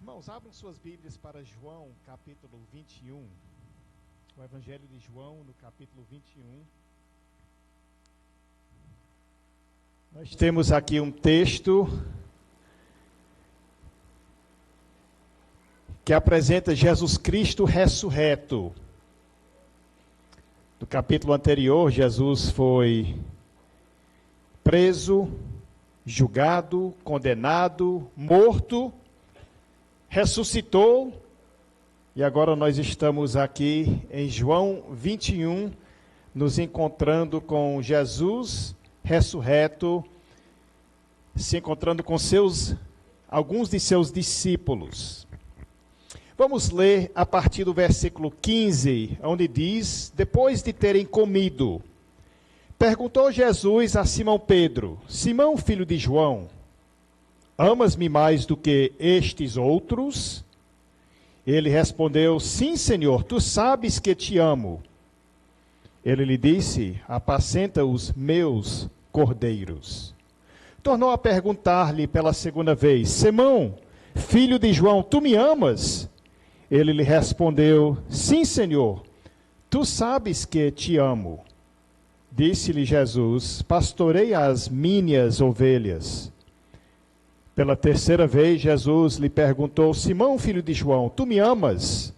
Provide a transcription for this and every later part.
Irmãos, abram suas Bíblias para João, capítulo 21. O Evangelho de João, no capítulo 21. Nós temos aqui um texto que apresenta Jesus Cristo ressurreto. No capítulo anterior, Jesus foi preso, julgado, condenado, morto, ressuscitou, e agora nós estamos aqui em João 21, nos encontrando com Jesus ressurreto, se encontrando com alguns de seus discípulos. Vamos ler a partir do versículo 15, onde diz: depois de terem comido, perguntou Jesus a Simão Pedro: Simão, filho de João, amas-me mais do que estes outros? Ele respondeu: sim, Senhor, tu sabes que te amo. Ele lhe disse: apacenta os meus cordeiros. Tornou a perguntar-lhe pela segunda vez: Simão, filho de João, tu me amas? Ele lhe respondeu: sim, Senhor, tu sabes que te amo. Disse-lhe Jesus: pastorei as minhas ovelhas. Pela terceira vez, Jesus lhe perguntou: Simão, filho de João, tu me amas?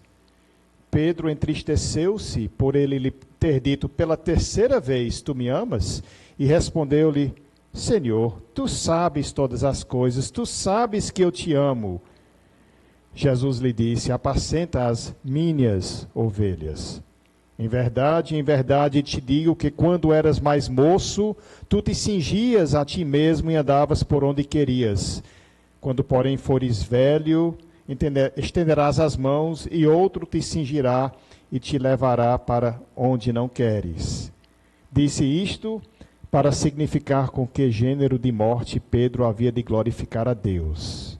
Pedro entristeceu-se por ele lhe ter dito pela terceira vez: tu me amas? E respondeu-lhe: Senhor, tu sabes todas as coisas, tu sabes que eu te amo. Jesus lhe disse: apacenta as minhas ovelhas. Em verdade te digo que quando eras mais moço, tu te cingias a ti mesmo e andavas por onde querias. Quando, porém, fores velho, estenderás as mãos e outro te cingirá e te levará para onde não queres. Disse isto para significar com que gênero de morte Pedro havia de glorificar a Deus.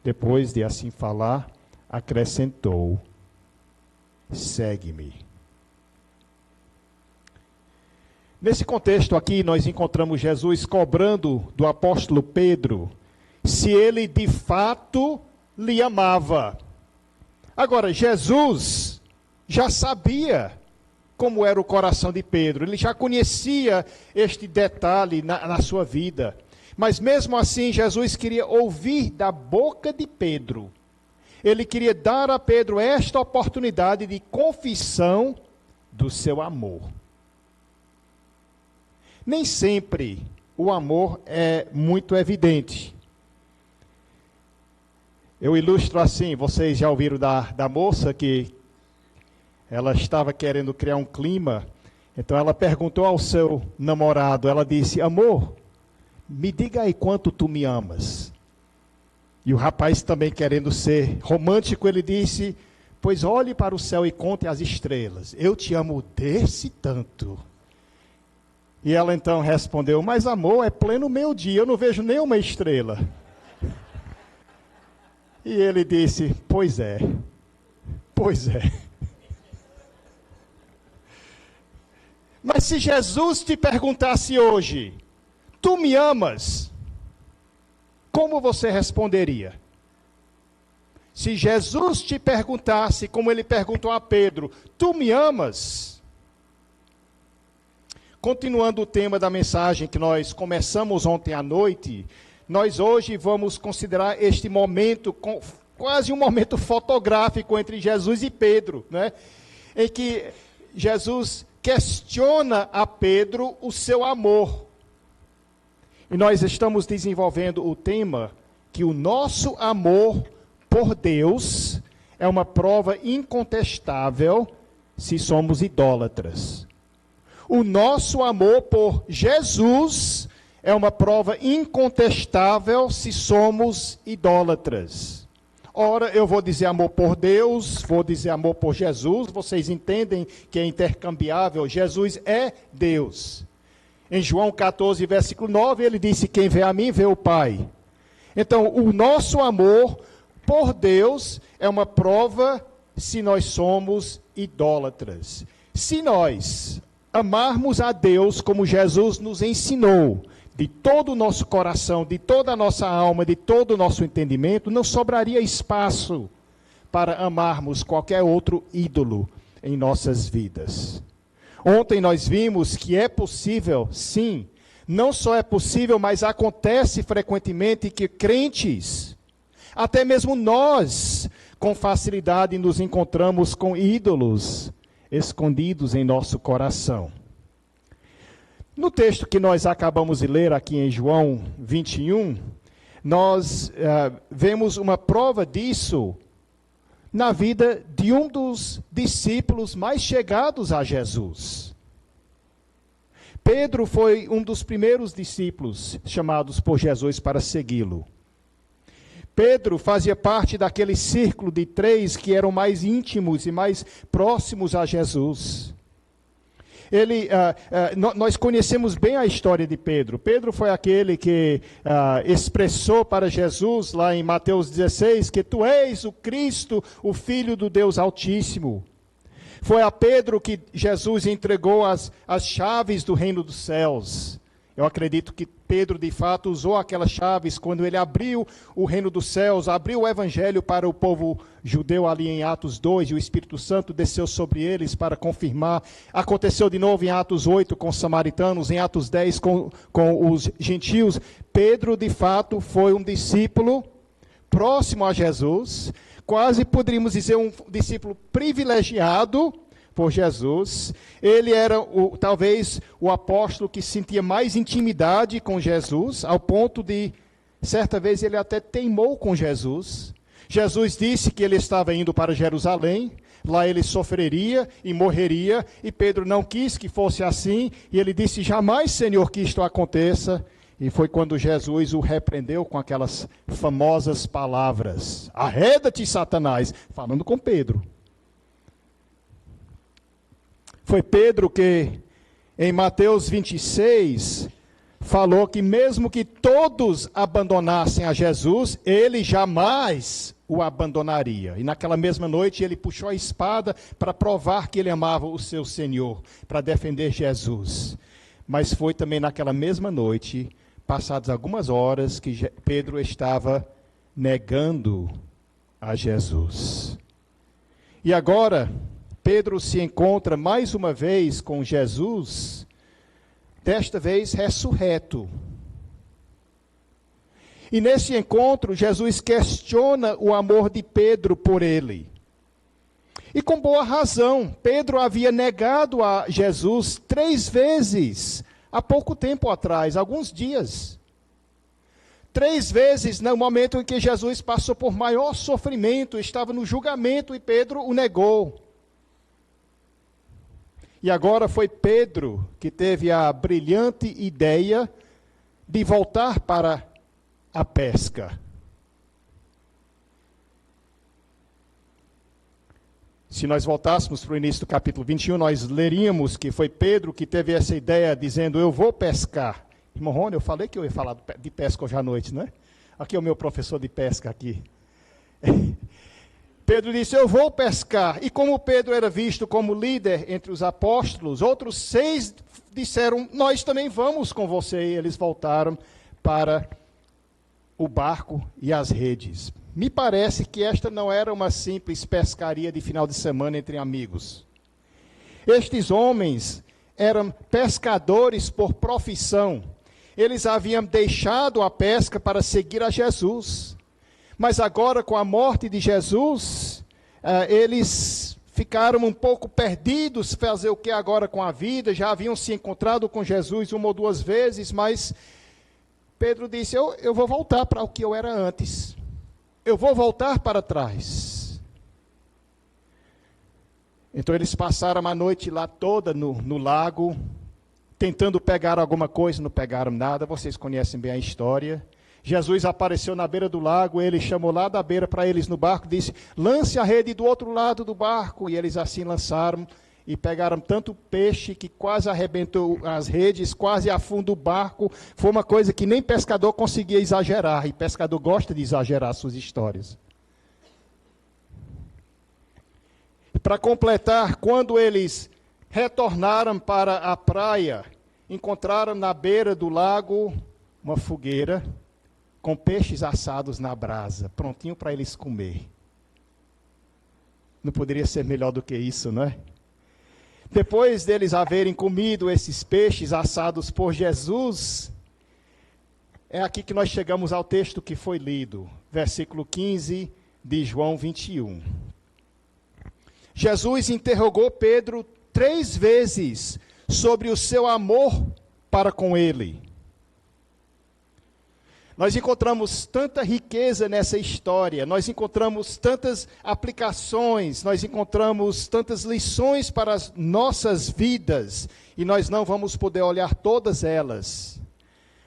Depois de assim falar, acrescentou: segue-me. Nesse contexto aqui, nós encontramos Jesus cobrando do apóstolo Pedro se ele de fato lhe amava. Agora, Jesus já sabia como era o coração de Pedro, ele já conhecia este detalhe na sua vida. Mas mesmo assim, Jesus queria ouvir da boca de Pedro. Ele queria dar a Pedro esta oportunidade de confissão do seu amor. Nem sempre o amor é muito evidente. Eu ilustro assim: vocês já ouviram da moça que ela estava querendo criar um clima, então ela perguntou ao seu namorado, ela disse: amor, me diga aí quanto tu me amas. E o rapaz também querendo ser romântico, ele disse: pois olhe para o céu e conte as estrelas, eu te amo desse tanto. E ela então respondeu: mas amor, é pleno meio-dia, eu não vejo nenhuma estrela. E ele disse: pois é. Mas se Jesus te perguntasse hoje: tu me amas? Como você responderia? Se Jesus te perguntasse, como ele perguntou a Pedro: tu me amas? Continuando o tema da mensagem que nós começamos ontem à noite, nós hoje vamos considerar este momento, quase um momento fotográfico entre Jesus e Pedro, né? Em que Jesus questiona a Pedro o seu amor. E nós estamos desenvolvendo o tema que o nosso amor por Deus é uma prova incontestável se somos idólatras. O nosso amor por Jesus é uma prova incontestável se somos idólatras. Ora, eu vou dizer amor por Deus, vou dizer amor por Jesus, vocês entendem que é intercambiável, Jesus é Deus. Em João 14, versículo 9, ele disse: quem vê a mim, vê o Pai. Então, o nosso amor por Deus é uma prova se nós somos idólatras. Se nós amarmos a Deus como Jesus nos ensinou, de todo o nosso coração, de toda a nossa alma, de todo o nosso entendimento, não sobraria espaço para amarmos qualquer outro ídolo em nossas vidas. Ontem nós vimos que é possível, sim, não só é possível, mas acontece frequentemente que crentes, até mesmo nós, com facilidade nos encontramos com ídolos escondidos em nosso coração. No texto que nós acabamos de ler aqui em João 21, nós vemos uma prova disso na vida de um dos discípulos mais chegados a Jesus. Pedro foi um dos primeiros discípulos chamados por Jesus para segui-lo. Pedro fazia parte daquele círculo de 3 que eram mais íntimos e mais próximos a Jesus. Nós conhecemos bem a história de Pedro. Pedro foi aquele que expressou para Jesus, lá em Mateus 16, que tu és o Cristo, o Filho do Deus Altíssimo. Foi a Pedro que Jesus entregou as chaves do reino dos céus. Eu acredito que Pedro, de fato, usou aquelas chaves quando ele abriu o reino dos céus, abriu o evangelho para o povo judeu ali em Atos 2, e o Espírito Santo desceu sobre eles para confirmar. Aconteceu de novo em Atos 8 com os samaritanos, em Atos 10 com os gentios. Pedro, de fato, foi um discípulo próximo a Jesus, quase poderíamos dizer um discípulo privilegiado por Jesus. Ele era talvez o apóstolo que sentia mais intimidade com Jesus, ao ponto de, certa vez, ele até teimou com Jesus. Jesus disse que ele estava indo para Jerusalém, lá ele sofreria e morreria, e Pedro não quis que fosse assim, e ele disse, jamais, Senhor, que isto aconteça. E foi quando Jesus o repreendeu com aquelas famosas palavras, arreda-te, Satanás, falando com Pedro. Foi Pedro que, em Mateus 26, falou que mesmo que todos abandonassem a Jesus, ele jamais o abandonaria. E naquela mesma noite ele puxou a espada para provar que ele amava o seu Senhor, para defender Jesus. Mas foi também naquela mesma noite, passadas algumas horas, que Pedro estava negando a Jesus. E agora Pedro se encontra mais uma vez com Jesus, desta vez ressurreto. E nesse encontro, Jesus questiona o amor de Pedro por ele. E com boa razão, Pedro havia negado a Jesus 3 vezes, há pouco tempo atrás, alguns dias. 3 vezes no momento em que Jesus passou por maior sofrimento, estava no julgamento e Pedro o negou. E agora foi Pedro que teve a brilhante ideia de voltar para a pesca. Se nós voltássemos para o início do capítulo 21, nós leríamos que foi Pedro que teve essa ideia, dizendo, eu vou pescar. Irmão Rony, eu falei que eu ia falar de pesca hoje à noite, não é? Aqui é o meu professor de pesca aqui. Pedro disse, eu vou pescar. E como Pedro era visto como líder entre os apóstolos, outros 6 disseram, nós também vamos com você. E eles voltaram para o barco e as redes. Me parece que esta não era uma simples pescaria de final de semana entre amigos. Estes homens eram pescadores por profissão. Eles haviam deixado a pesca para seguir a Jesus. Mas agora, com a morte de Jesus, eles ficaram um pouco perdidos, fazer o que agora com a vida, já haviam se encontrado com Jesus 1 ou 2 vezes, mas Pedro disse, eu vou voltar para o que eu era antes, eu vou voltar para trás. Então eles passaram a noite lá toda no lago, tentando pegar alguma coisa, não pegaram nada, vocês conhecem bem a história. Jesus apareceu na beira do lago, ele chamou lá da beira para eles no barco, disse, lance a rede do outro lado do barco, e eles assim lançaram, e pegaram tanto peixe que quase arrebentou as redes, quase afundou o barco, foi uma coisa que nem pescador conseguia exagerar, e pescador gosta de exagerar suas histórias. Para completar, quando eles retornaram para a praia, encontraram na beira do lago uma fogueira com peixes assados na brasa, prontinho para eles comer. Não poderia ser melhor do que isso, não é? Depois deles haverem comido esses peixes assados por Jesus, é aqui que nós chegamos ao texto que foi lido, versículo 15 de João 21. Jesus interrogou Pedro 3 vezes sobre o seu amor para com ele. Nós encontramos tanta riqueza nessa história, nós encontramos tantas aplicações, nós encontramos tantas lições para as nossas vidas, e nós não vamos poder olhar todas elas.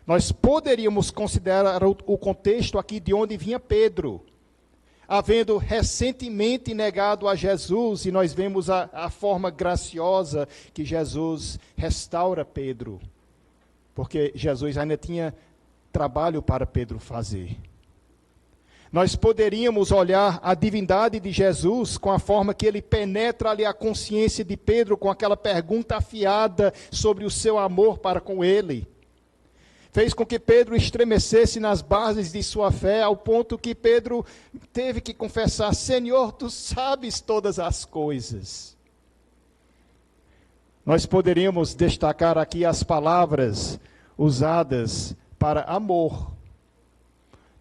Nós poderíamos considerar o contexto aqui de onde vinha Pedro, havendo recentemente negado a Jesus, e nós vemos a forma graciosa que Jesus restaura Pedro, porque Jesus ainda tinha trabalho para Pedro fazer. Nós poderíamos olhar a divindade de Jesus com a forma que ele penetra ali a consciência de Pedro com aquela pergunta afiada sobre o seu amor para com ele. Fez com que Pedro estremecesse nas bases de sua fé, ao ponto que Pedro teve que confessar: Senhor, tu sabes todas as coisas. Nós poderíamos destacar aqui as palavras usadas para amor.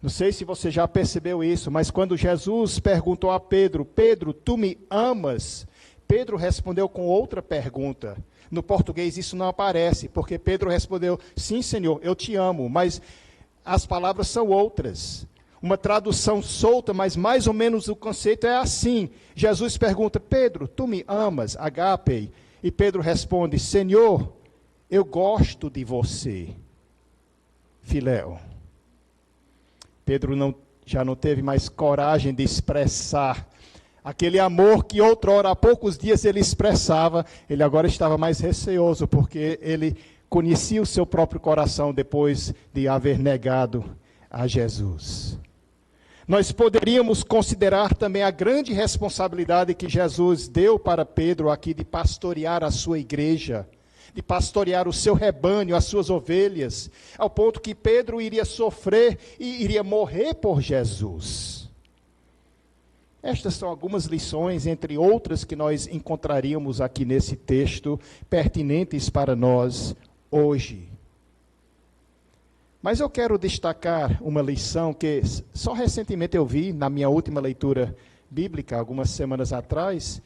Não sei se você já percebeu isso, mas quando Jesus perguntou a Pedro: Pedro, tu me amas? Pedro respondeu com outra pergunta. No português isso não aparece, porque Pedro respondeu: sim, Senhor, eu te amo, mas as palavras são outras. Uma tradução solta, mas mais ou menos o conceito é assim. Jesus pergunta: Pedro, tu me amas? Agape. E Pedro responde: Senhor, eu gosto de você. Filéu. Pedro já não teve mais coragem de expressar aquele amor que outrora, há poucos dias, ele expressava. Ele agora estava mais receoso, porque ele conhecia o seu próprio coração depois de haver negado a Jesus. Nós poderíamos considerar também a grande responsabilidade que Jesus deu para Pedro aqui de pastorear a sua igreja, de pastorear o seu rebanho, as suas ovelhas, ao ponto que Pedro iria sofrer e iria morrer por Jesus. Estas são algumas lições, entre outras, que nós encontraríamos aqui nesse texto, pertinentes para nós hoje. Mas eu quero destacar uma lição que só recentemente eu vi, na minha última leitura bíblica, algumas semanas atrás.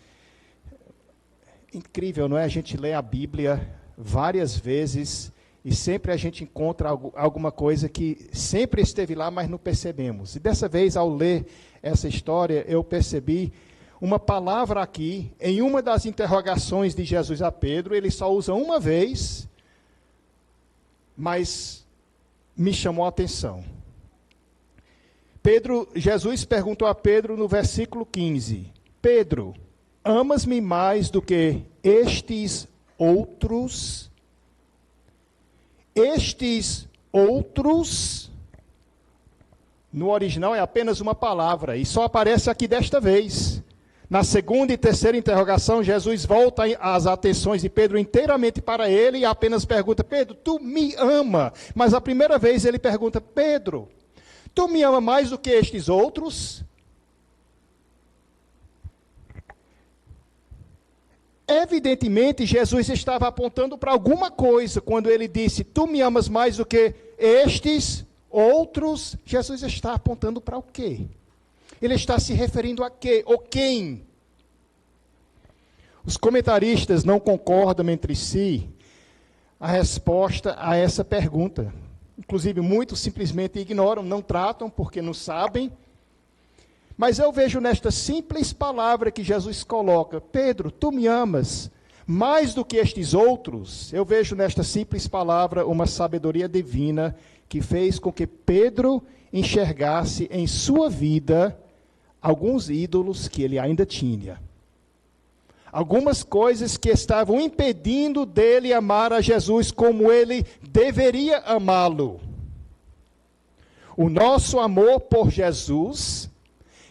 Incrível, não é? A gente lê a Bíblia várias vezes e sempre a gente encontra alguma coisa que sempre esteve lá, mas não percebemos. E dessa vez, ao ler essa história, eu percebi uma palavra aqui, em uma das interrogações de Jesus a Pedro. Ele só usa uma vez, mas me chamou a atenção. Jesus perguntou a Pedro no versículo 15: Pedro, amas-me mais do que estes outros? Estes outros, no original é apenas uma palavra, e só aparece aqui desta vez. Na segunda e terceira interrogação, Jesus volta as atenções de Pedro inteiramente para ele e apenas pergunta: Pedro, tu me ama? Mas a primeira vez ele pergunta: Pedro, tu me ama mais do que estes outros? Evidentemente, Jesus estava apontando para alguma coisa quando ele disse: tu me amas mais do que estes outros. Jesus está apontando para o quê? Ele está se referindo a quê? Ou quem? Os comentaristas não concordam entre si a resposta a essa pergunta. Inclusive, muitos simplesmente ignoram, não tratam porque não sabem. Mas eu vejo nesta simples palavra que Jesus coloca: Pedro, tu me amas mais do que estes outros. Eu vejo nesta simples palavra uma sabedoria divina que fez com que Pedro enxergasse em sua vida alguns ídolos que ele ainda tinha. Algumas coisas que estavam impedindo dele amar a Jesus como ele deveria amá-lo. O nosso amor por Jesus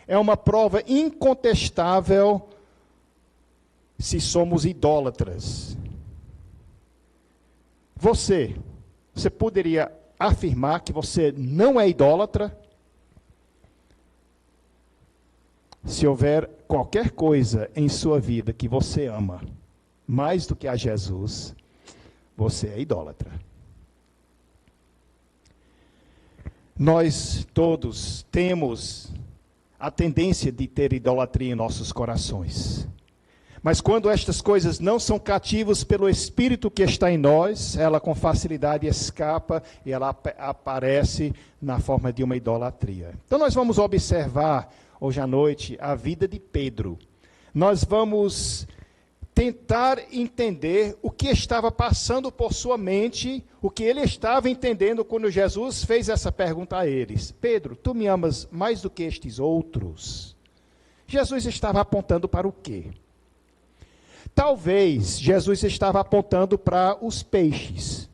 é uma prova incontestável se somos idólatras. Você poderia afirmar que você não é idólatra? Se houver qualquer coisa em sua vida que você ama mais do que a Jesus, você é idólatra. Nós todos temos a tendência de ter idolatria em nossos corações. Mas quando estas coisas não são cativas pelo Espírito que está em nós, ela com facilidade escapa e ela aparece na forma de uma idolatria. Então nós vamos observar hoje à noite a vida de Pedro. Nós vamos tentar entender o que estava passando por sua mente, o que ele estava entendendo quando Jesus fez essa pergunta a eles. Pedro, tu me amas mais do que estes outros? Jesus estava apontando para o quê? Talvez Jesus estava apontando para os peixes.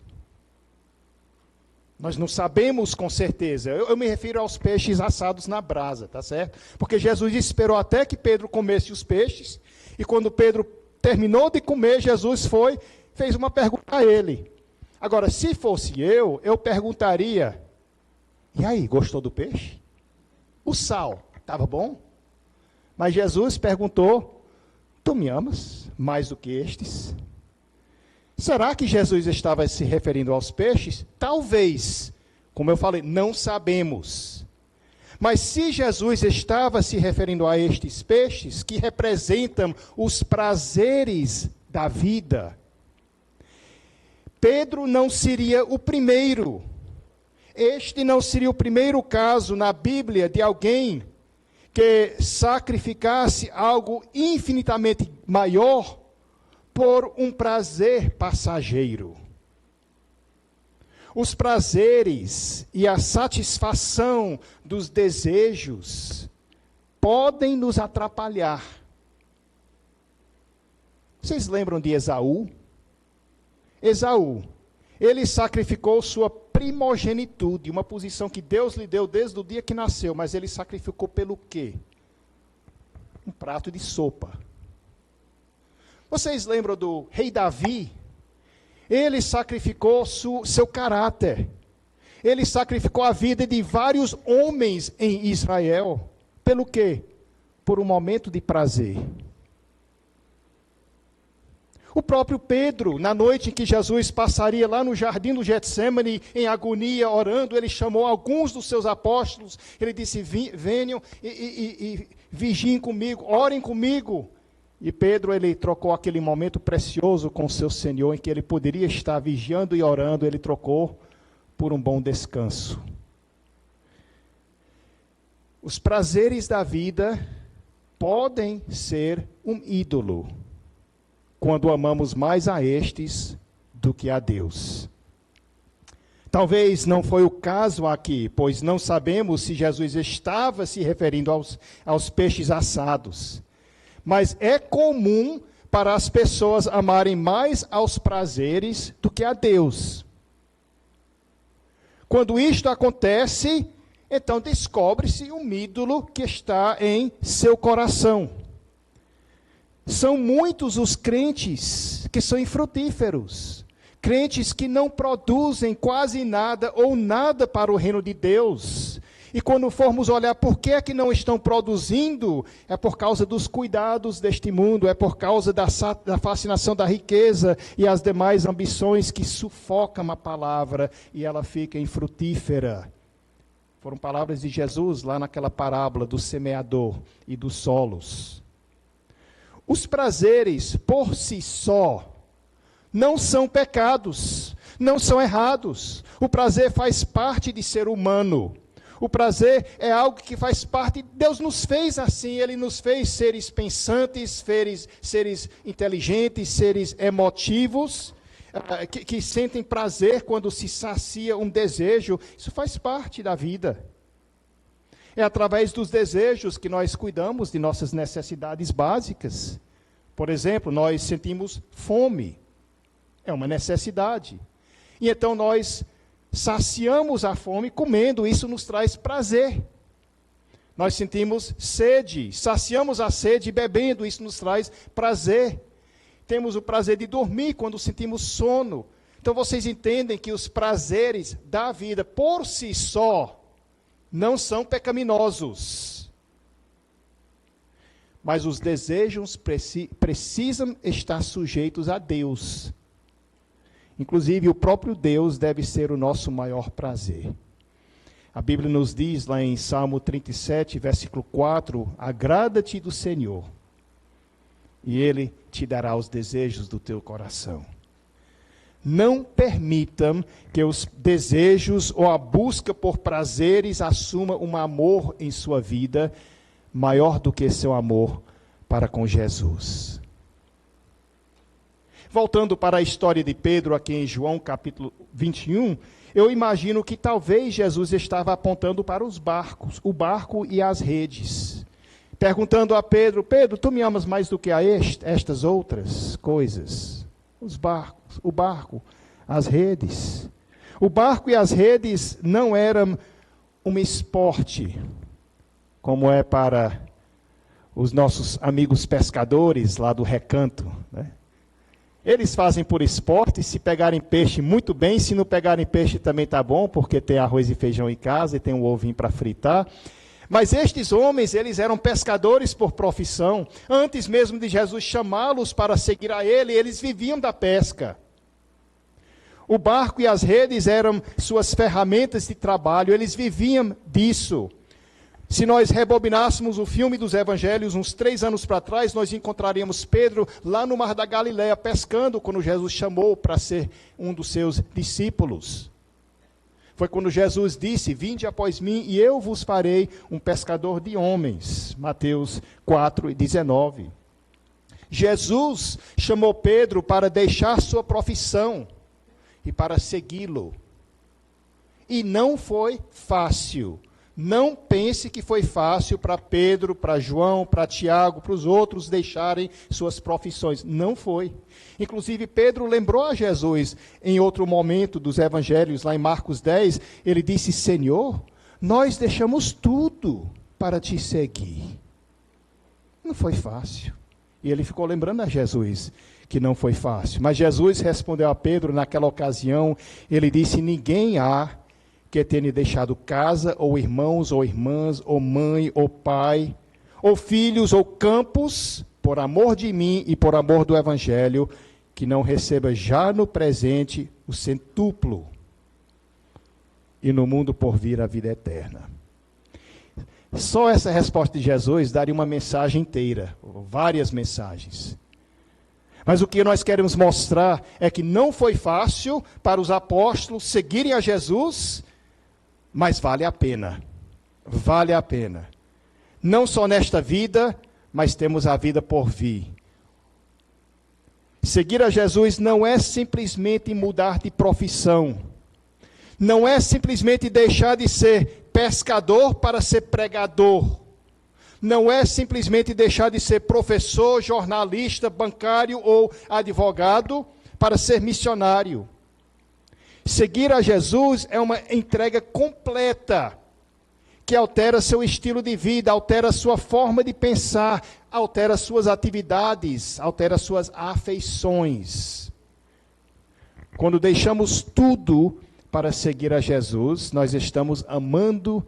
Nós não sabemos com certeza. Eu me refiro aos peixes assados na brasa, tá certo? Porque Jesus esperou até que Pedro comesse os peixes, e quando Pedro terminou de comer, Jesus fez uma pergunta a ele. Agora, se fosse eu perguntaria, e aí, gostou do peixe? O sal, estava bom? Mas Jesus perguntou, tu me amas mais do que estes? Será que Jesus estava se referindo aos peixes? Talvez. Como eu falei, não sabemos. Mas se Jesus estava se referindo a estes peixes, que representam os prazeres da vida, Pedro não seria o primeiro. Este não seria o primeiro caso na Bíblia de alguém que sacrificasse algo infinitamente maior por um prazer passageiro. Os prazeres e a satisfação dos desejos podem nos atrapalhar. Vocês lembram de Esaú? Esaú, ele sacrificou sua primogenitude, uma posição que Deus lhe deu desde o dia que nasceu, mas ele sacrificou pelo quê? Um prato de sopa. Vocês lembram do rei Davi? Ele sacrificou seu caráter. Ele sacrificou a vida de vários homens em Israel. Pelo quê? Por um momento de prazer. O próprio Pedro, na noite em que Jesus passaria lá no jardim do Getsêmani, em agonia, orando, ele chamou alguns dos seus apóstolos. Ele disse, venham e vigiem comigo, orem comigo. E Pedro, ele trocou aquele momento precioso com o seu Senhor, em que ele poderia estar vigiando e orando, ele trocou por um bom descanso. Os prazeres da vida podem ser um ídolo, quando amamos mais a estes do que a Deus. Talvez não foi o caso aqui, pois não sabemos se Jesus estava se referindo aos peixes assados. Mas é comum para as pessoas amarem mais aos prazeres do que a Deus. Quando isto acontece, então descobre-se um ídolo que está em seu coração. São muitos os crentes que são infrutíferos, crentes que não produzem quase nada ou nada para o reino de Deus. E quando formos olhar por que é que não estão produzindo, é por causa dos cuidados deste mundo, é por causa da fascinação da riqueza e as demais ambições que sufocam a palavra e ela fica infrutífera. Foram palavras de Jesus lá naquela parábola do semeador e dos solos. Os prazeres por si só não são pecados, não são errados. O prazer faz parte de ser humano. O prazer é algo que faz parte, Deus nos fez assim, Ele nos fez seres pensantes, seres inteligentes, seres emotivos, que sentem prazer quando se sacia um desejo. Isso faz parte da vida. É através dos desejos que nós cuidamos de nossas necessidades básicas. Por exemplo, nós sentimos fome. É uma necessidade. E então nós saciamos a fome comendo, isso nos traz prazer. Nós sentimos sede, saciamos a sede bebendo, isso nos traz prazer. Temos o prazer de dormir quando sentimos sono. Então vocês entendem que os prazeres da vida por si só não são pecaminosos. Mas os desejos precisam estar sujeitos a Deus. Inclusive, o próprio Deus deve ser o nosso maior prazer. A Bíblia nos diz lá em Salmo 37, versículo 4, agrada-te do Senhor, e Ele te dará os desejos do teu coração. Não permitam que os desejos ou a busca por prazeres assuma um amor em sua vida maior do que seu amor para com Jesus. Voltando para a história de Pedro aqui em João capítulo 21, eu imagino que talvez Jesus estava apontando para os barcos, o barco e as redes. Perguntando a Pedro, Pedro, tu me amas mais do que a estas outras coisas? Os barcos, o barco, as redes. O barco e as redes não eram um esporte, como é para os nossos amigos pescadores lá do Recanto, né? Eles fazem por esporte, se pegarem peixe, muito bem, se não pegarem peixe também está bom, porque tem arroz e feijão em casa e tem um ovinho para fritar. Mas estes homens, eles eram pescadores por profissão. Antes mesmo de Jesus chamá-los para seguir a ele, eles viviam da pesca. O barco e as redes eram suas ferramentas de trabalho, eles viviam disso. Se nós rebobinássemos o filme dos evangelhos uns 3 anos para trás, nós encontraríamos Pedro lá no Mar da Galileia pescando, quando Jesus chamou para ser um dos seus discípulos. Foi quando Jesus disse, vinde após mim e eu vos farei um pescador de homens. Mateus 4:19. Jesus chamou Pedro para deixar sua profissão e para segui-lo. E não foi fácil. Não pense que foi fácil para Pedro, para João, para Tiago, para os outros deixarem suas profissões. Não foi. Inclusive, Pedro lembrou a Jesus em outro momento dos evangelhos, lá em Marcos 10, ele disse, Senhor, nós deixamos tudo para te seguir. Não foi fácil. E ele ficou lembrando a Jesus que não foi fácil. Mas Jesus respondeu a Pedro naquela ocasião, ele disse, ninguém há que tenha deixado casa, ou irmãos, ou irmãs, ou mãe, ou pai, ou filhos, ou campos, por amor de mim e por amor do Evangelho, que não receba já no presente o centuplo, e no mundo por vir a vida eterna. Só essa resposta de Jesus daria uma mensagem inteira, várias mensagens. Mas o que nós queremos mostrar é que não foi fácil para os apóstolos seguirem a Jesus, mas vale a pena. Vale a pena. Não só nesta vida, mas temos a vida por vir. Seguir a Jesus não é simplesmente mudar de profissão. Não é simplesmente deixar de ser pescador para ser pregador. Não é simplesmente deixar de ser professor, jornalista, bancário ou advogado para ser missionário. Seguir a Jesus é uma entrega completa, que altera seu estilo de vida, altera sua forma de pensar, altera suas atividades, altera suas afeições. Quando deixamos tudo para seguir a Jesus, nós estamos amando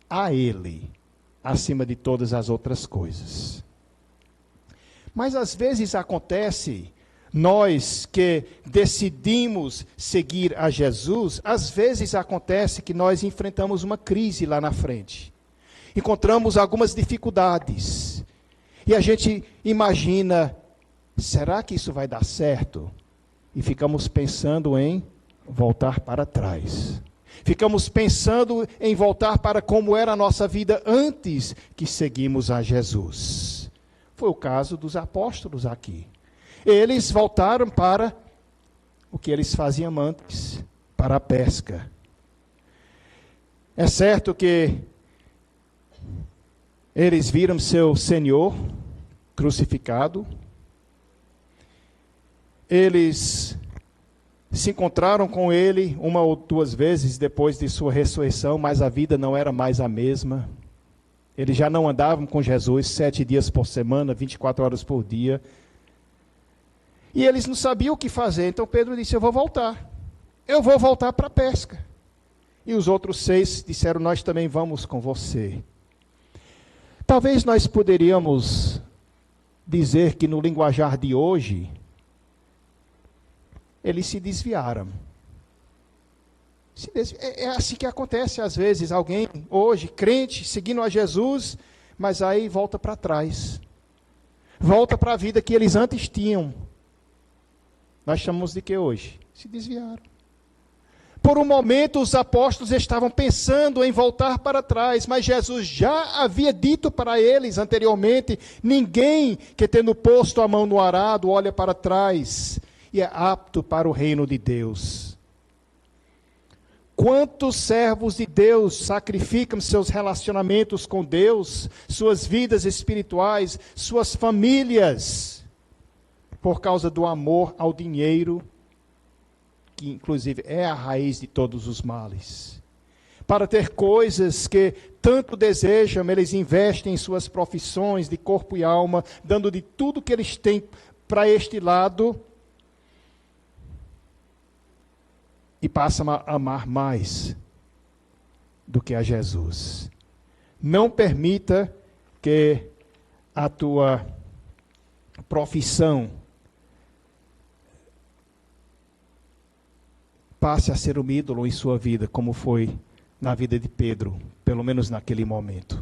a Ele, acima de todas as outras coisas. Mas às vezes acontece, nós que decidimos seguir a Jesus, às vezes acontece que nós enfrentamos uma crise lá na frente. Encontramos algumas dificuldades. E a gente imagina, será que isso vai dar certo? E ficamos pensando em voltar para trás. Ficamos pensando em voltar para como era a nossa vida antes que seguimos a Jesus. Foi o caso dos apóstolos aqui. Eles voltaram para o que eles faziam antes, para a pesca. É certo que eles viram seu Senhor crucificado. Eles se encontraram com ele 1 ou 2 vezes depois de sua ressurreição, mas a vida não era mais a mesma. Eles já não andavam com Jesus 7 dias por semana, 24 horas por dia. E eles não sabiam o que fazer, então Pedro disse, eu vou voltar. eu vou voltar para a pesca. E os outros 6 disseram, nós também vamos com você. Talvez nós poderíamos dizer que no linguajar de hoje, eles se desviaram. É assim que acontece às vezes, alguém hoje, crente, seguindo a Jesus, mas aí volta para trás. Volta para a vida que eles antes tinham. Nós chamamos de que hoje? Se desviaram. Por um momento os apóstolos estavam pensando em voltar para trás, mas Jesus já havia dito para eles anteriormente, ninguém que tendo posto a mão no arado olha para trás e é apto para o reino de Deus. Quantos servos de Deus sacrificam seus relacionamentos com Deus, suas vidas espirituais, suas famílias, por causa do amor ao dinheiro, que inclusive é a raiz de todos os males. Para ter coisas que tanto desejam, eles investem em suas profissões de corpo e alma, dando de tudo que eles têm para este lado, e passam a amar mais do que a Jesus. Não permita que a tua profissão passe a ser um ídolo em sua vida, como foi na vida de Pedro, pelo menos naquele momento.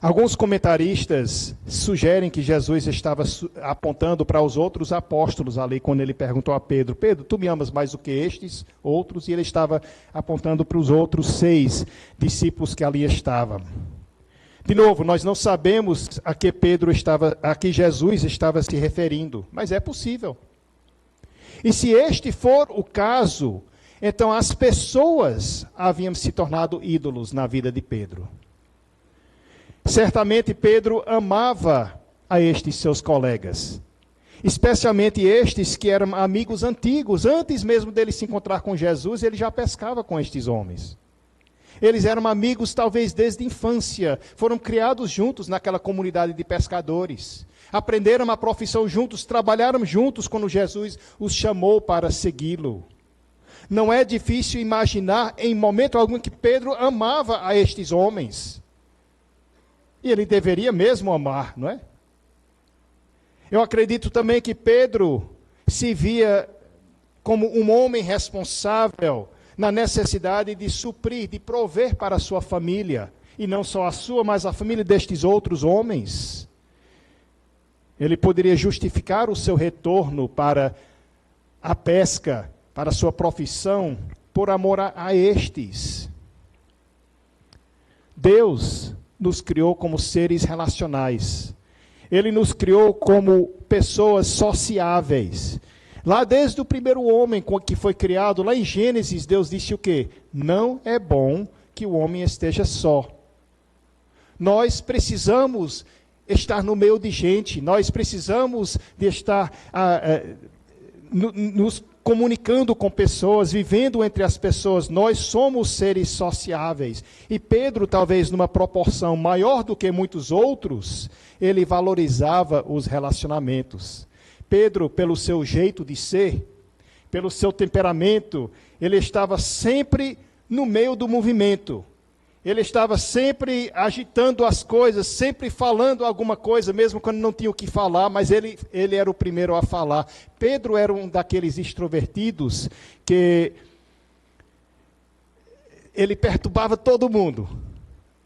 Alguns comentaristas sugerem que Jesus estava apontando para os outros apóstolos ali, quando ele perguntou a Pedro, Pedro, tu me amas mais do que estes outros? E ele estava apontando para os outros 6 discípulos que ali estavam. De novo, nós não sabemos a que Jesus estava se referindo, mas é possível. E se este for o caso, então as pessoas haviam se tornado ídolos na vida de Pedro. Certamente Pedro amava a estes seus colegas, especialmente estes que eram amigos antigos. Antes mesmo dele se encontrar com Jesus, ele já pescava com estes homens. Eles eram amigos talvez desde a infância, foram criados juntos naquela comunidade de pescadores. Aprenderam a profissão juntos, trabalharam juntos quando Jesus os chamou para segui-lo. Não é difícil imaginar em momento algum que Pedro amava a estes homens. E ele deveria mesmo amar, não é? Eu acredito também que Pedro se via como um homem responsável na necessidade de suprir, de prover para a sua família. E não só a sua, mas a família destes outros homens. Ele poderia justificar o seu retorno para a pesca, para a sua profissão, por amor a estes. Deus nos criou como seres relacionais. Ele nos criou como pessoas sociáveis. Lá desde o primeiro homem que foi criado, lá em Gênesis, Deus disse o quê? Não é bom que o homem esteja só. Nós precisamos estar no meio de gente, nós precisamos de estar nos comunicando com pessoas, vivendo entre as pessoas. Nós somos seres sociáveis. E Pedro, talvez numa proporção maior do que muitos outros, ele valorizava os relacionamentos. Pedro, pelo seu jeito de ser, pelo seu temperamento, ele estava sempre no meio do movimento. Ele estava sempre agitando as coisas, sempre falando alguma coisa, mesmo quando não tinha o que falar, mas ele era o primeiro a falar. Pedro era um daqueles extrovertidos que ele perturbava todo mundo,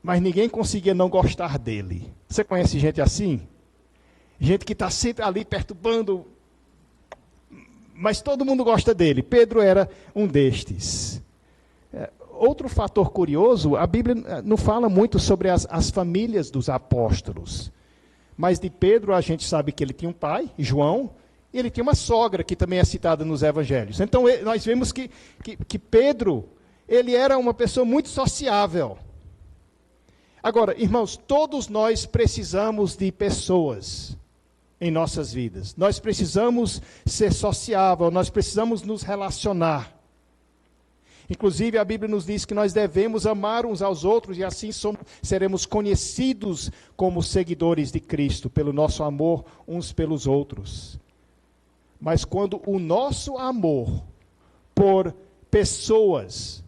mas ninguém conseguia não gostar dele. Você conhece gente assim? Gente que está sempre ali perturbando, mas todo mundo gosta dele. Pedro era um destes. Outro fator curioso, a Bíblia não fala muito sobre as famílias dos apóstolos. Mas de Pedro a gente sabe que ele tinha um pai, João, e ele tinha uma sogra, que também é citada nos evangelhos. Então nós vemos que Pedro, ele era uma pessoa muito sociável. Agora, irmãos, todos nós precisamos de pessoas em nossas vidas. Nós precisamos ser sociável, nós precisamos nos relacionar. Inclusive, a Bíblia nos diz que nós devemos amar uns aos outros e assim seremos conhecidos como seguidores de Cristo, pelo nosso amor uns pelos outros. Mas quando o nosso amor por pessoas.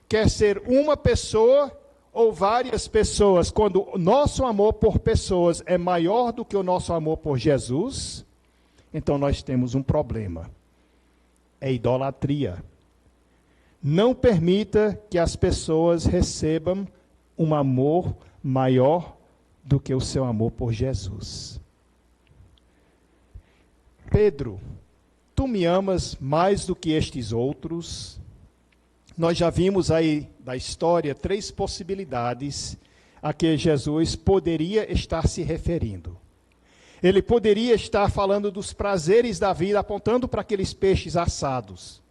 Quer ser uma pessoa ou várias pessoas. Quando o nosso amor por pessoas é maior do que o nosso amor por Jesus, então nós temos um problema. É idolatria. Não permita que as pessoas recebam um amor maior do que o seu amor por Jesus. Pedro, tu me amas mais do que estes outros? Nós já vimos aí da história 3 possibilidades a que Jesus poderia estar se referindo. Ele poderia estar falando dos prazeres da vida, apontando para aqueles peixes assados.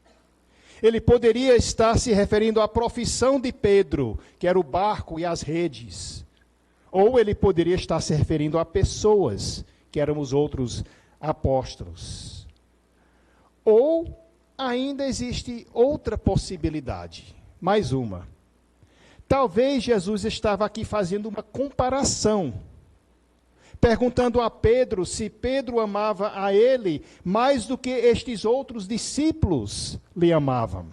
Ele poderia estar se referindo à profissão de Pedro, que era o barco e as redes. Ou ele poderia estar se referindo a pessoas, que eram os outros apóstolos. Ou ainda existe outra possibilidade, mais uma. Talvez Jesus estava aqui fazendo uma comparação, perguntando a Pedro se Pedro amava a ele mais do que estes outros discípulos lhe amavam.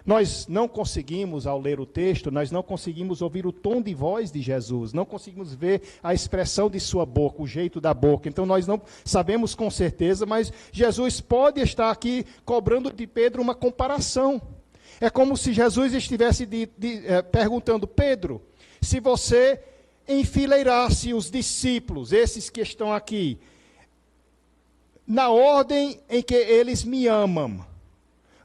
Nós não conseguimos, ao ler o texto, nós não conseguimos ouvir o tom de voz de Jesus, não conseguimos ver a expressão de sua boca, o jeito da boca. Então nós não sabemos com certeza, mas Jesus pode estar aqui cobrando de Pedro uma comparação. É como se Jesus estivesse perguntando: Pedro, se você enfileirasse os discípulos, esses que estão aqui, na ordem em que eles me amam,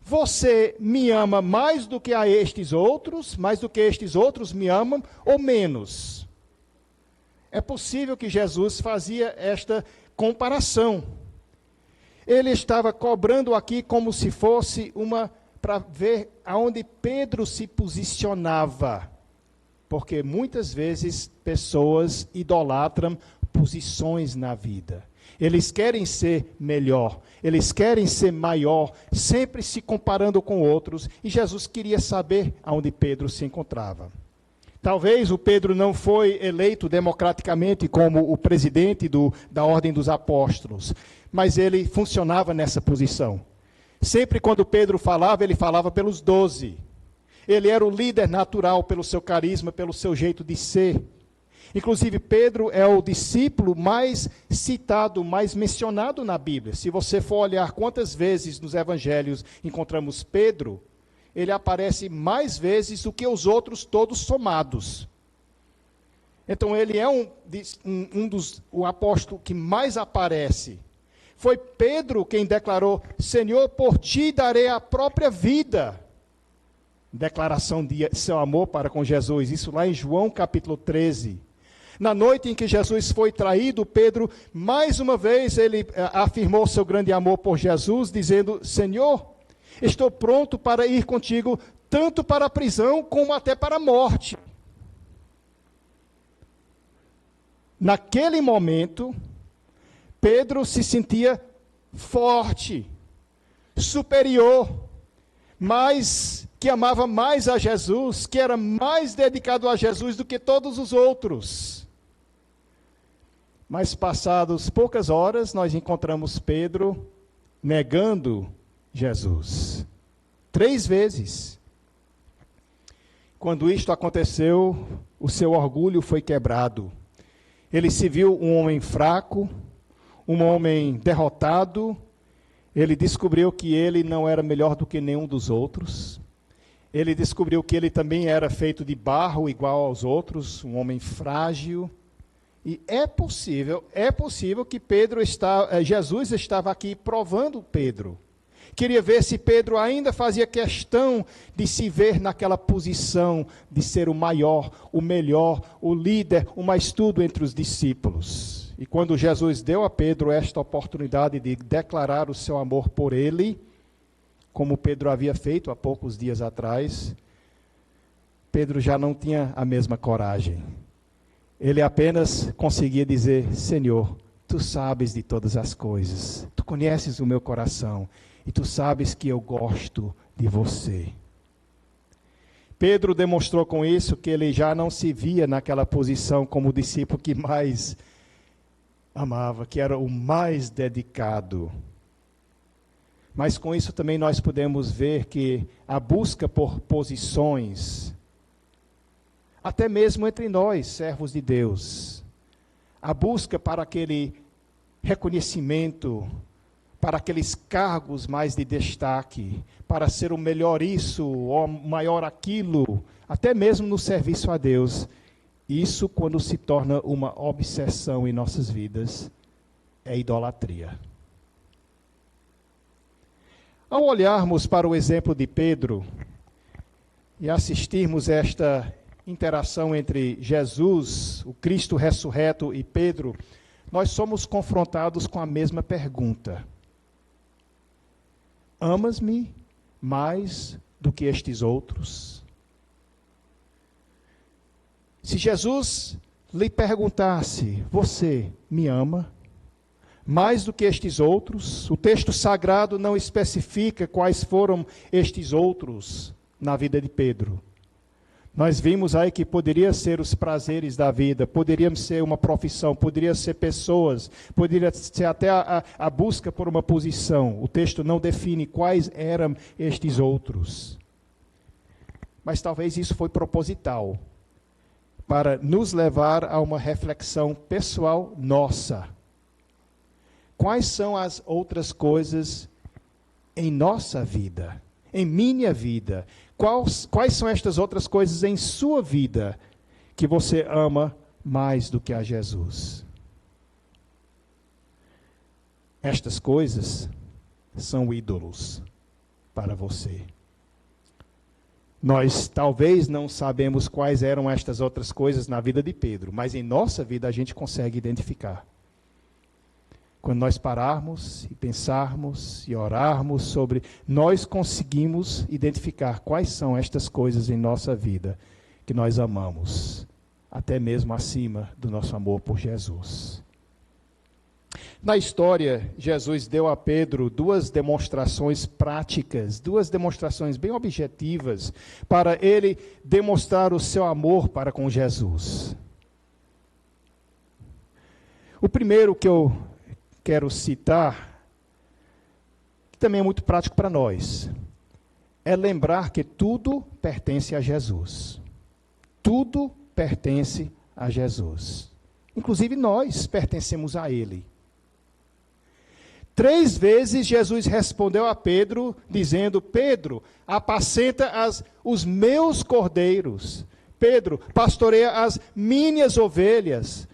você me ama mais do que a estes outros, mais do que estes outros me amam, ou menos? É possível que Jesus fazia esta comparação. Ele estava cobrando aqui como se fosse para ver aonde Pedro se posicionava. Porque muitas vezes pessoas idolatram posições na vida. Eles querem ser melhor, eles querem ser maior, sempre se comparando com outros. E Jesus queria saber aonde Pedro se encontrava. Talvez o Pedro não foi eleito democraticamente como o presidente da Ordem dos Apóstolos, mas ele funcionava nessa posição. Sempre quando Pedro falava, ele falava pelos 12. Ele era o líder natural pelo seu carisma, pelo seu jeito de ser. Inclusive, Pedro é o discípulo mais citado, mais mencionado na Bíblia. Se você for olhar quantas vezes nos evangelhos encontramos Pedro, ele aparece mais vezes do que os outros todos somados. Então, ele é o apóstolo que mais aparece. Foi Pedro quem declarou: Senhor, por ti darei a própria vida. Declaração de seu amor para com Jesus. Isso lá em João capítulo 13. Na noite em que Jesus foi traído, Pedro, mais uma vez, ele afirmou seu grande amor por Jesus, dizendo: Senhor, estou pronto para ir contigo, tanto para a prisão, como até para a morte. Naquele momento, Pedro se sentia forte, superior, que amava mais a Jesus, que era mais dedicado a Jesus do que todos os outros. Mas passadas poucas horas, nós encontramos Pedro negando Jesus. 3 vezes. Quando isto aconteceu, o seu orgulho foi quebrado. Ele se viu um homem fraco, um homem derrotado. Ele descobriu que ele não era melhor do que nenhum dos outros. Ele descobriu que ele também era feito de barro igual aos outros, um homem frágil. E é possível que Jesus estava aqui provando Pedro. Queria ver se Pedro ainda fazia questão de se ver naquela posição de ser o maior, o melhor, o líder, o mais tudo entre os discípulos. E quando Jesus deu a Pedro esta oportunidade de declarar o seu amor por ele, como Pedro havia feito há poucos dias atrás, Pedro já não tinha a mesma coragem. Ele apenas conseguia dizer: Senhor, tu sabes de todas as coisas, tu conheces o meu coração, e tu sabes que eu gosto de você. Pedro demonstrou com isso que ele já não se via naquela posição como o discípulo que mais amava, que era o mais dedicado. Mas com isso também nós podemos ver que a busca por posições, até mesmo entre nós, servos de Deus, a busca para aquele reconhecimento, para aqueles cargos mais de destaque, para ser o melhor isso, ou maior aquilo, até mesmo no serviço a Deus, isso quando se torna uma obsessão em nossas vidas, é idolatria. Ao olharmos para o exemplo de Pedro e assistirmos esta interação entre Jesus, o Cristo ressurreto, e Pedro, nós somos confrontados com a mesma pergunta: amas-me mais do que estes outros? Se Jesus lhe perguntasse: você me ama mais do que estes outros? O texto sagrado não especifica quais foram estes outros na vida de Pedro. Nós vimos aí que poderia ser os prazeres da vida, poderia ser uma profissão, poderia ser pessoas, poderia ser até a busca por uma posição. O texto não define quais eram estes outros. Mas talvez isso foi proposital, para nos levar a uma reflexão pessoal nossa. Quais são as outras coisas em nossa vida, em minha vida? Quais são estas outras coisas em sua vida que você ama mais do que a Jesus? Estas coisas são ídolos para você. Nós talvez não sabemos quais eram estas outras coisas na vida de Pedro, mas em nossa vida a gente consegue identificar. Quando nós pararmos e pensarmos e orarmos sobre, nós conseguimos identificar quais são estas coisas em nossa vida que nós amamos, até mesmo acima do nosso amor por Jesus. Na história, Jesus deu a Pedro duas demonstrações práticas, duas demonstrações bem objetivas, para ele demonstrar o seu amor para com Jesus. O primeiro que eu quero citar, que também é muito prático para nós, é lembrar que tudo pertence a Jesus. Tudo pertence a Jesus. Inclusive nós pertencemos a Ele. 3 vezes Jesus respondeu a Pedro, dizendo: Pedro, apacenta os meus cordeiros. Pedro, pastoreia as minhas ovelhas.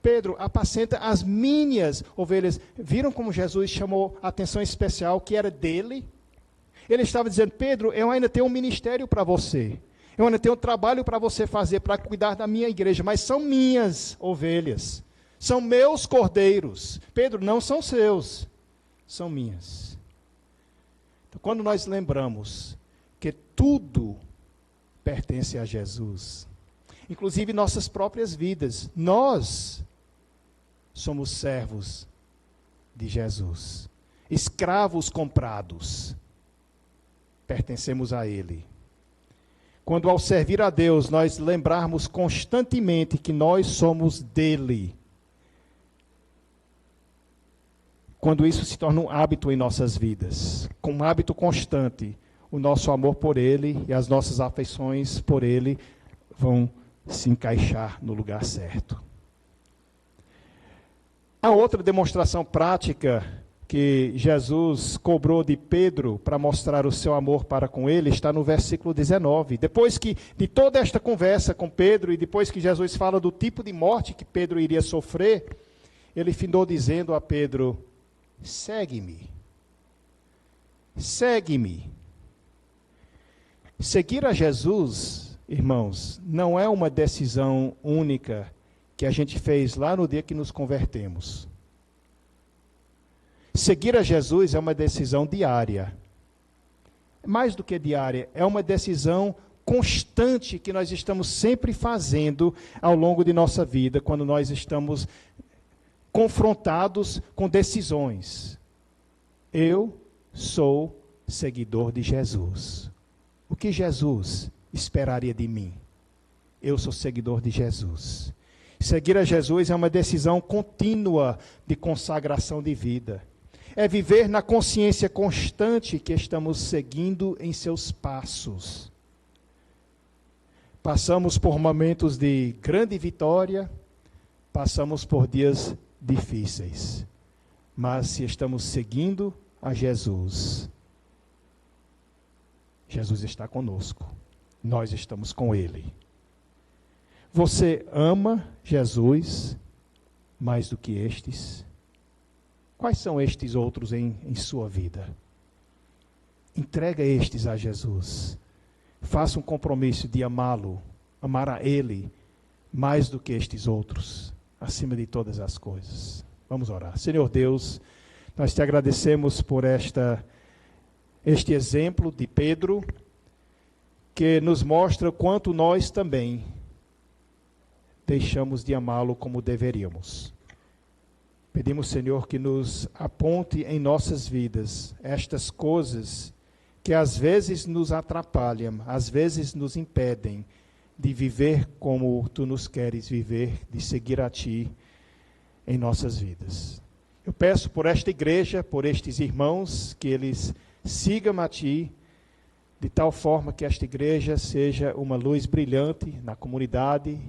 Pedro, apacenta as minhas ovelhas. Viram como Jesus chamou a atenção especial que era dele? Ele estava dizendo: Pedro, eu ainda tenho um ministério para você. Eu ainda tenho um trabalho para você fazer, para cuidar da minha igreja, mas são minhas ovelhas. São meus cordeiros. Pedro, não são seus, são minhas. Então, quando nós lembramos que tudo pertence a Jesus, inclusive nossas próprias vidas, nós somos servos de Jesus, escravos comprados, pertencemos a Ele. Quando ao servir a Deus, nós lembrarmos constantemente que nós somos dele, quando isso se torna um hábito em nossas vidas, com um hábito constante, o nosso amor por Ele e as nossas afeições por Ele vão se encaixar no lugar certo. A outra demonstração prática que Jesus cobrou de Pedro para mostrar o seu amor para com ele está no versículo 19. Depois de toda esta conversa com Pedro e depois que Jesus fala do tipo de morte que Pedro iria sofrer, ele findou dizendo a Pedro: segue-me. Segue-me. Seguir a Jesus, irmãos, não é uma decisão única que a gente fez lá no dia que nos convertemos. Seguir a Jesus é uma decisão diária. Mais do que diária, é uma decisão constante que nós estamos sempre fazendo ao longo de nossa vida, quando nós estamos confrontados com decisões. Eu sou seguidor de Jesus. O que Jesus esperaria de mim? Eu sou seguidor de Jesus. Seguir a Jesus é uma decisão contínua de consagração de vida. é viver na consciência constante que estamos seguindo em seus passos. Passamos por momentos de grande vitória, passamos por dias difíceis, mas se estamos seguindo a Jesus, Jesus está conosco, nós estamos com Ele. Você ama Jesus mais do que estes? Quais são estes outros em sua vida? Entrega estes a Jesus. Faça um compromisso de amá-lo, amar a Ele, mais do que estes outros, acima de todas as coisas. Vamos orar. Senhor Deus, nós te agradecemos por este exemplo de Pedro, que nos mostra quanto nós também deixamos de amá-lo como deveríamos. Pedimos, Senhor, que nos aponte em nossas vidas estas coisas que às vezes nos atrapalham, às vezes nos impedem de viver como Tu nos queres viver, de seguir a Ti em nossas vidas. Eu peço por esta igreja, por estes irmãos, que eles sigam a Ti, de tal forma que esta igreja seja uma luz brilhante na comunidade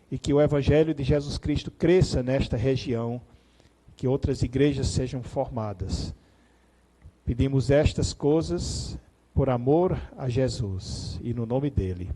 e que o Evangelho de Jesus Cristo cresça nesta região, que outras igrejas sejam formadas. Pedimos estas coisas por amor a Jesus e no nome dele.